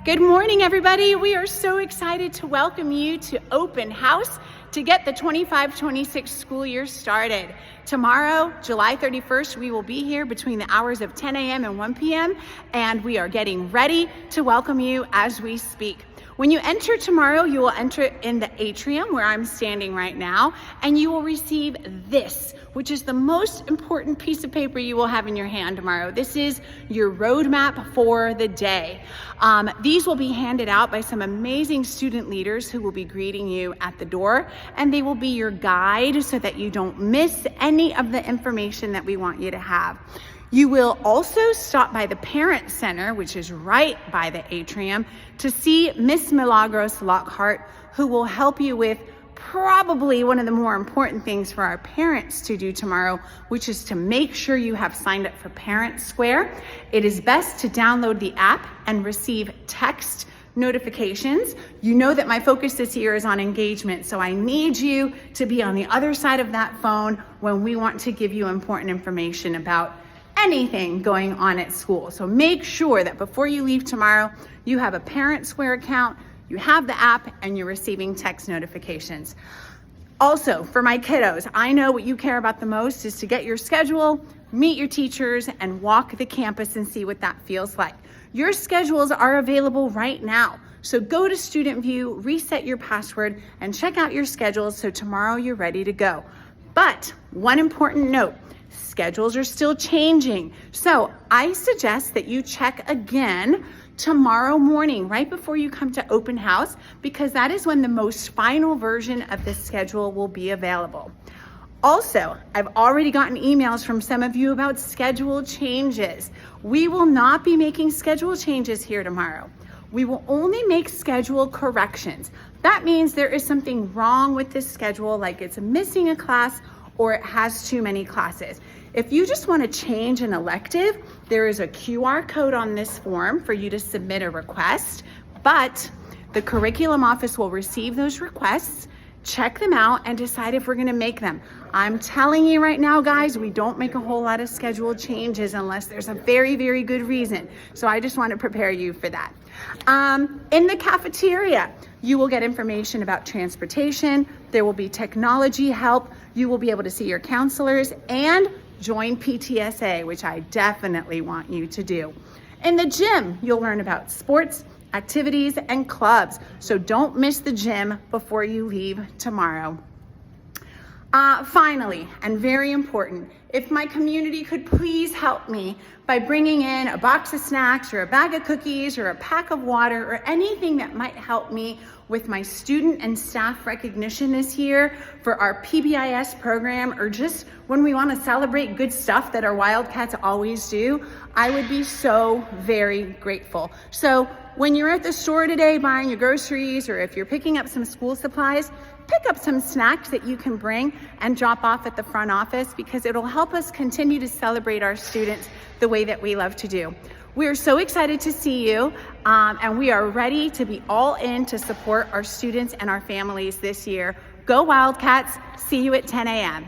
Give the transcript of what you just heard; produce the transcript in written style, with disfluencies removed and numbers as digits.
Good morning, everybody. We are so excited to welcome you to Open House to get the 25-26 school year started. Tomorrow, July 31st, we will be here between the hours of 10 a.m. and 1 p.m. and we are getting ready to welcome you as we speak. When you enter tomorrow, you will enter in the atrium where I'm standing right now, and you will receive this, which is the most important piece of paper you will have in your hand tomorrow. This is your roadmap for the day. These will be handed out by some amazing student leaders who will be greeting you at the door, and they will be your guide so that you don't miss any of the information that we want you to have. You will also stop by the Parent Center, which is right by the atrium, to see Miss Milagros Lockhart, who will help you with probably one of the more important things for our parents to do tomorrow, which is to make sure you have signed up for Parent Square. It is best to download the app and receive text notifications. You know that my focus this year is on engagement, so I need you to be on the other side of that phone when we want to give you important information about anything going on at school. So make sure that before you leave tomorrow, you have a Parent Square account, you have the app, and you're receiving text notifications. Also, for my kiddos, I know what you care about the most is to get your schedule, meet your teachers, and walk the campus and see what that feels like. Your schedules are available right now. So go to Student View, reset your password, and check out your schedules so tomorrow you're ready to go. But one important note, schedules are still changing. So I suggest that you check again tomorrow morning, right before you come to Open House, because that is when the most final version of the schedule will be available. Also, I've already gotten emails from some of you about schedule changes. We will not be making schedule changes here tomorrow. We will only make schedule corrections. That means there is something wrong with this schedule, like it's missing a class or it has too many classes. If you just want to change an elective, there is a QR code on this form for you to submit a request, but the curriculum office will receive those requests, check them out, and decide if we're going to make them. I'm telling you right now, guys, we don't make a whole lot of schedule changes unless there's a very, very good reason. So I just want to prepare you for that. In the cafeteria, you will get information about transportation. There will be technology help. You will be able to see your counselors and join PTSA, which I definitely want you to do. In the gym, you'll learn about sports, activities, and clubs. So don't miss the gym before you leave tomorrow. Finally, and very important, if my community could please help me by bringing in a box of snacks or a bag of cookies or a pack of water or anything that might help me with my student and staff recognition this year for our PBIS program, or just when we want to celebrate good stuff that our Wildcats always do, I would be so very grateful. So when you're at the store today buying your groceries, or if you're picking up some school supplies, pick up some snacks that you can bring and drop off at the front office, because it'll help us continue to celebrate our students the way that we love to do. We are so excited to see you, and we are ready to be all in to support our students and our families this year. Go Wildcats! See you at 10 a.m.